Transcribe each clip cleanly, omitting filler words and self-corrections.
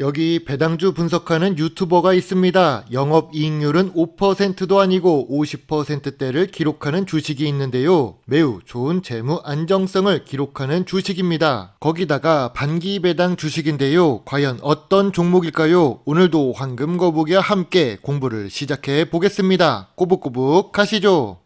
여기 배당주 분석하는 유튜버가 있습니다. 영업이익률은 5%도 아니고 50%대를 기록하는 주식이 있는데요. 매우 좋은 재무 안정성을 기록하는 주식입니다. 거기다가 반기 배당 주식인데요. 과연 어떤 종목일까요? 오늘도 황금거북이와 함께 공부를 시작해 보겠습니다. 꼬북꼬북 가시죠.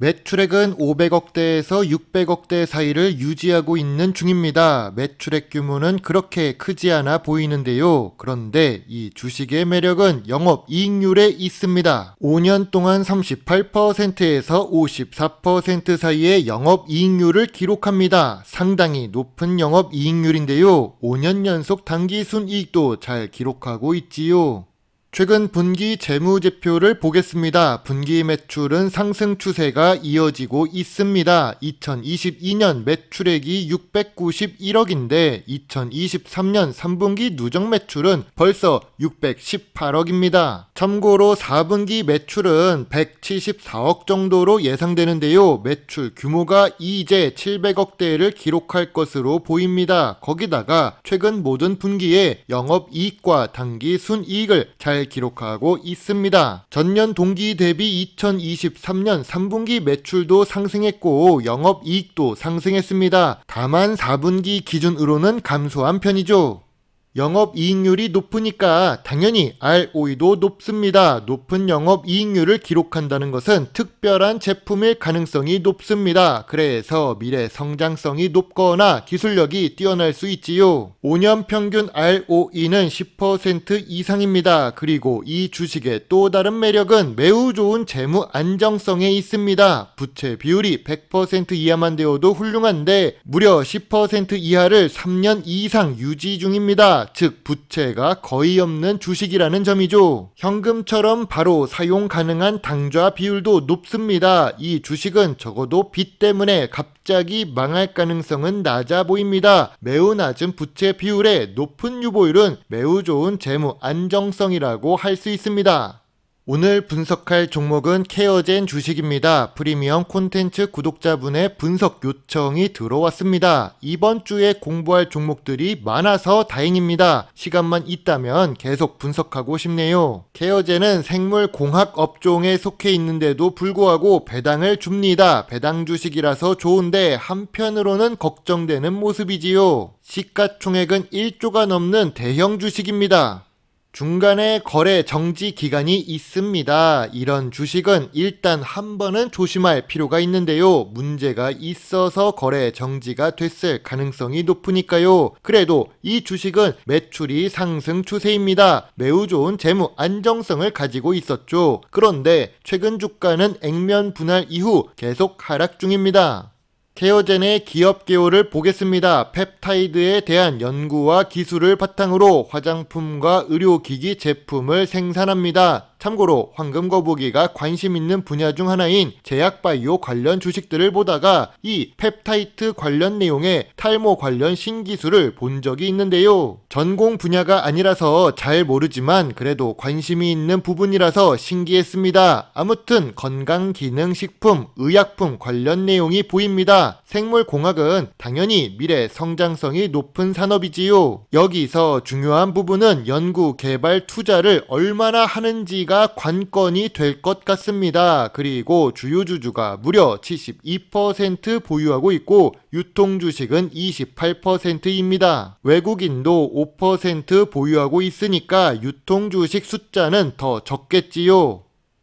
매출액은 500억대에서 600억대 사이를 유지하고 있는 중입니다. 매출액 규모는 그렇게 크지 않아 보이는데요. 그런데 이 주식의 매력은 영업이익률에 있습니다. 5년 동안 38%에서 54% 사이의 영업이익률을 기록합니다. 상당히 높은 영업이익률인데요. 5년 연속 당기순이익도 잘 기록하고 있지요. 최근 분기 재무제표를 보겠습니다. 분기 매출은 상승 추세가 이어지고 있습니다. 2022년 매출액이 691억인데 2023년 3분기 누적 매출은 벌써 618억입니다. 참고로 4분기 매출은 174억 정도로 예상되는데요. 매출 규모가 이제 700억대를 기록할 것으로 보입니다. 거기다가 최근 모든 분기에 영업이익과 당기순이익을 잘 기록하고 있습니다. 전년 동기 대비 2023년 3분기 매출도 상승했고 영업이익도 상승했습니다. 다만 4분기 기준으로는 감소한 편이죠. 영업이익률이 높으니까 당연히 ROE도 높습니다. 높은 영업이익률을 기록한다는 것은 특별한 제품일 가능성이 높습니다. 그래서 미래 성장성이 높거나 기술력이 뛰어날 수 있지요. 5년 평균 ROE는 10% 이상입니다. 그리고 이 주식의 또 다른 매력은 매우 좋은 재무 안정성에 있습니다. 부채 비율이 100% 이하만 되어도 훌륭한데 무려 10% 이하를 3년 이상 유지 중입니다. 즉 부채가 거의 없는 주식이라는 점이죠. 현금처럼 바로 사용 가능한 당좌 비율도 높습니다. 이 주식은 적어도 빚 때문에 갑자기 망할 가능성은 낮아 보입니다. 매우 낮은 부채 비율에 높은 유보율은 매우 좋은 재무 안정성이라고 할 수 있습니다. 오늘 분석할 종목은 케어젠 주식입니다. 프리미엄 콘텐츠 구독자분의 분석 요청이 들어왔습니다. 이번 주에 공부할 종목들이 많아서 다행입니다. 시간만 있다면 계속 분석하고 싶네요. 케어젠은 생물공학 업종에 속해 있는데도 불구하고 배당을 줍니다. 배당 주식이라서 좋은데 한편으로는 걱정되는 모습이지요. 시가총액은 1조가 넘는 대형 주식입니다. 중간에 거래 정지 기간이 있습니다. 이런 주식은 일단 한 번은 조심할 필요가 있는데요. 문제가 있어서 거래 정지가 됐을 가능성이 높으니까요. 그래도 이 주식은 매출이 상승 추세입니다. 매우 좋은 재무 안정성을 가지고 있었죠. 그런데 최근 주가는 액면 분할 이후 계속 하락 중입니다. 케어젠의 기업 개요를 보겠습니다. 펩타이드에 대한 연구와 기술을 바탕으로 화장품과 의료기기 제품을 생산합니다. 참고로 황금거북이가 관심 있는 분야 중 하나인 제약바이오 관련 주식들을 보다가 이 펩타이드 관련 내용의 탈모 관련 신기술을 본 적이 있는데요. 전공 분야가 아니라서 잘 모르지만 그래도 관심이 있는 부분이라서 신기했습니다. 아무튼 건강기능식품, 의약품 관련 내용이 보입니다. 생물공학은 당연히 미래 성장성이 높은 산업이지요. 여기서 중요한 부분은 연구, 개발, 투자를 얼마나 하는지가 관건이 될 것 같습니다. 그리고 주요 주주가 무려 72% 보유하고 있고 유통 주식은 28%입니다. 외국인도 5% 보유하고 있으니까 유통 주식 숫자는 더 적겠지요.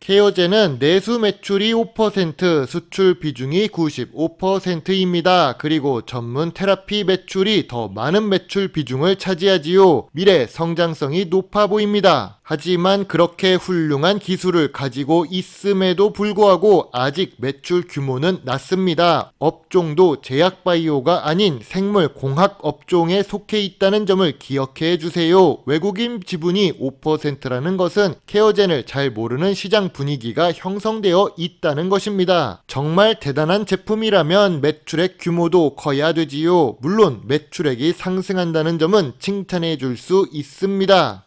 케어젠은 내수 매출이 5%, 수출 비중이 95%입니다. 그리고 전문 테라피 매출이 더 많은 매출 비중을 차지하지요. 미래 성장성이 높아 보입니다. 하지만 그렇게 훌륭한 기술을 가지고 있음에도 불구하고 아직 매출 규모는 낮습니다. 업종도 제약바이오가 아닌 생물공학 업종에 속해 있다는 점을 기억해 주세요. 외국인 지분이 5%라는 것은 케어젠을 잘 모르는 시장 분위기가 형성되어 있다는 것입니다. 정말 대단한 제품이라면 매출액 규모도 커야 되지요. 물론 매출액이 상승한다는 점은 칭찬해 줄 수 있습니다.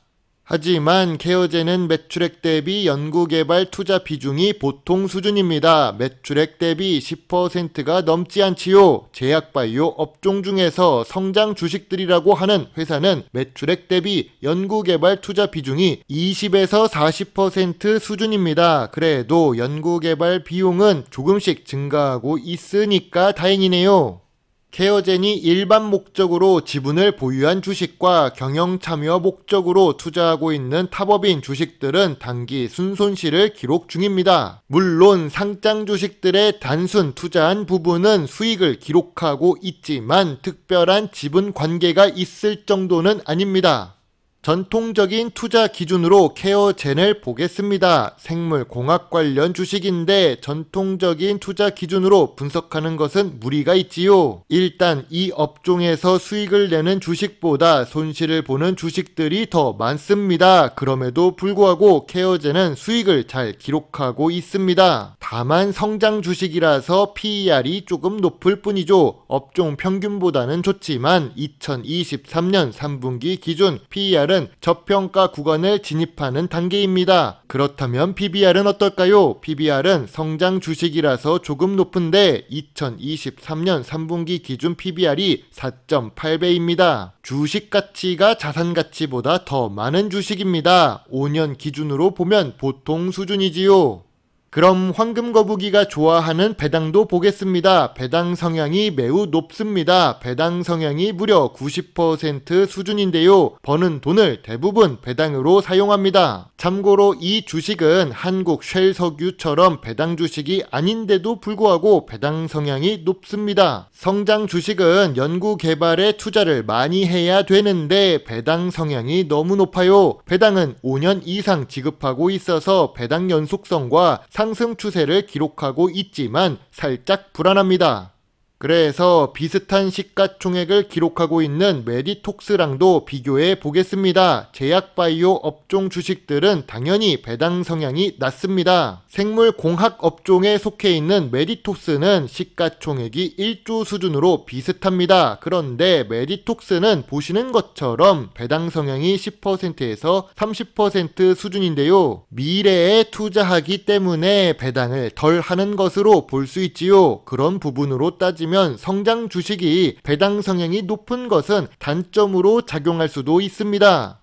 하지만 케어젠은 매출액 대비 연구개발 투자 비중이 보통 수준입니다. 매출액 대비 10%가 넘지 않지요. 제약바이오 업종 중에서 성장 주식들이라고 하는 회사는 매출액 대비 연구개발 투자 비중이 20에서 40% 수준입니다. 그래도 연구개발 비용은 조금씩 증가하고 있으니까 다행이네요. 케어젠이 일반 목적으로 지분을 보유한 주식과 경영 참여 목적으로 투자하고 있는 타법인 주식들은 단기 순손실을 기록 중입니다. 물론 상장 주식들의 단순 투자한 부분은 수익을 기록하고 있지만 특별한 지분 관계가 있을 정도는 아닙니다. 전통적인 투자 기준으로 케어젠을 보겠습니다. 생물공학 관련 주식인데 전통적인 투자 기준으로 분석하는 것은 무리가 있지요. 일단 이 업종에서 수익을 내는 주식보다 손실을 보는 주식들이 더 많습니다. 그럼에도 불구하고 케어젠은 수익을 잘 기록하고 있습니다. 다만 성장 주식이라서 PER이 조금 높을 뿐이죠. 업종 평균보다는 좋지만 2023년 3분기 기준 PER은 저평가 구간을 진입하는 단계입니다. 그렇다면 PBR은 어떨까요? PBR은 성장 주식이라서 조금 높은데 2023년 3분기 기준 PBR이 4.8배입니다. 주식 가치가 자산 가치보다 더 많은 주식입니다. 5년 기준으로 보면 보통 수준이지요. 그럼 황금 거북이가 좋아하는 배당도 보겠습니다. 배당 성향이 매우 높습니다. 배당 성향이 무려 90% 수준인데요. 버는 돈을 대부분 배당으로 사용합니다. 참고로 이 주식은 한국 쉘 석유처럼 배당 주식이 아닌데도 불구하고 배당 성향이 높습니다. 성장 주식은 연구 개발에 투자를 많이 해야 되는데 배당 성향이 너무 높아요. 배당은 5년 이상 지급하고 있어서 배당 연속성과 상승 추세를 기록하고 있지만 살짝 불안합니다. 그래서 비슷한 시가총액을 기록하고 있는 메디톡스랑도 비교해 보겠습니다. 제약바이오 업종 주식들은 당연히 배당 성향이 낮습니다. 생물공학 업종에 속해 있는 메디톡스는 시가총액이 1조 수준으로 비슷합니다. 그런데 메디톡스는 보시는 것처럼 배당 성향이 10%에서 30% 수준인데요. 미래에 투자하기 때문에 배당을 덜 하는 것으로 볼 수 있지요. 그런 부분으로 따지면 성장 주식이 배당 성향이 높은 것은 단점으로 작용할 수도 있습니다.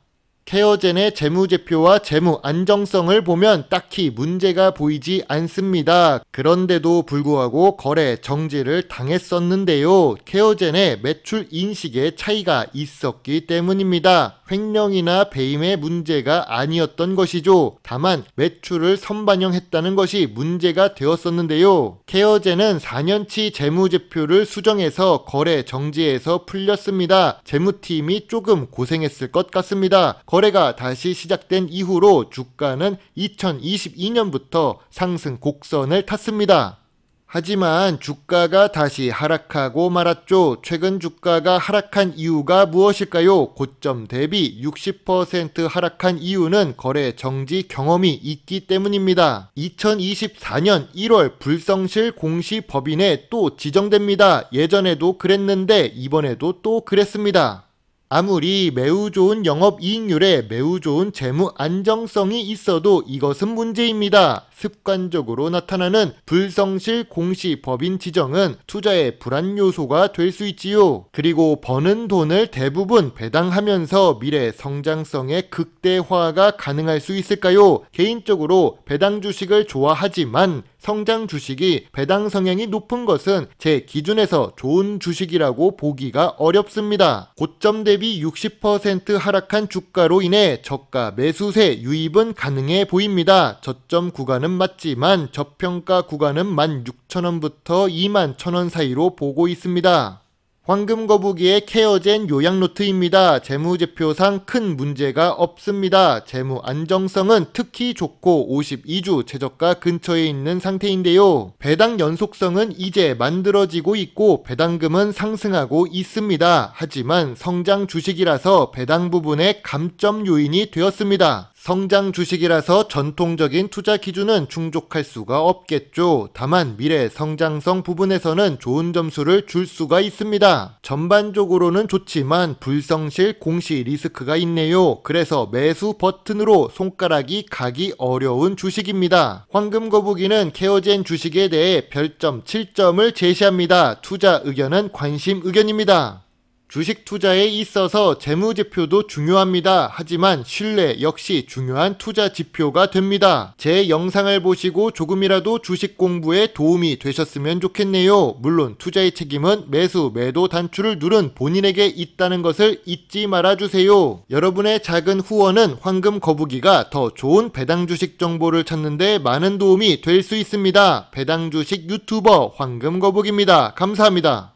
케어젠의 재무제표와 재무 안정성을 보면 딱히 문제가 보이지 않습니다. 그런데도 불구하고 거래 정지를 당했었는데요. 케어젠의 매출 인식에 차이가 있었기 때문입니다. 횡령이나 배임의 문제가 아니었던 것이죠. 다만 매출을 선반영했다는 것이 문제가 되었었는데요. 케어젠은 4년치 재무제표를 수정해서 거래 정지에서 풀렸습니다. 재무팀이 조금 고생했을 것 같습니다. 거래가 다시 시작된 이후로 주가는 2022년부터 상승 곡선을 탔습니다. 하지만 주가가 다시 하락하고 말았죠. 최근 주가가 하락한 이유가 무엇일까요? 고점 대비 60% 하락한 이유는 거래 정지 경험이 있기 때문입니다. 2024년 1월 불성실 공시 법인에 또 지정됩니다. 예전에도 그랬는데 이번에도 또 그랬습니다. 아무리 매우 좋은 영업이익률에 매우 좋은 재무 안정성이 있어도 이것은 문제입니다. 습관적으로 나타나는 불성실 공시 법인 지정은 투자의 불안 요소가 될 수 있지요. 그리고 버는 돈을 대부분 배당하면서 미래 성장성의 극대화가 가능할 수 있을까요? 개인적으로 배당 주식을 좋아하지만 성장 주식이 배당 성향이 높은 것은 제 기준에서 좋은 주식이라고 보기가 어렵습니다. 고점 대비 60% 하락한 주가로 인해 저가 매수세 유입은 가능해 보입니다. 저점 구간은 맞지만 저평가 구간은 16,000원부터 21,000원 사이로 보고 있습니다. 황금거북이의 케어젠 요약노트입니다. 재무제표상 큰 문제가 없습니다. 재무 안정성은 특히 좋고 52주 최저가 근처에 있는 상태인데요. 배당 연속성은 이제 만들어지고 있고 배당금은 상승하고 있습니다. 하지만 성장 주식이라서 배당 부분에 감점 요인이 되었습니다. 성장 주식이라서 전통적인 투자 기준은 충족할 수가 없겠죠. 다만 미래 성장성 부분에서는 좋은 점수를 줄 수가 있습니다. 전반적으로는 좋지만 불성실 공시 리스크가 있네요. 그래서 매수 버튼으로 손가락이 가기 어려운 주식입니다. 황금 거북이는 케어젠 주식에 대해 별점 7점을 제시합니다. 투자 의견은 관심 의견입니다. 주식 투자에 있어서 재무제표도 중요합니다. 하지만 신뢰 역시 중요한 투자 지표가 됩니다. 제 영상을 보시고 조금이라도 주식 공부에 도움이 되셨으면 좋겠네요. 물론 투자의 책임은 매수, 매도 단추를 누른 본인에게 있다는 것을 잊지 말아주세요. 여러분의 작은 후원은 황금 거북이가 더 좋은 배당 주식 정보를 찾는 데 많은 도움이 될 수 있습니다. 배당 주식 유튜버 황금 거북입니다. 감사합니다.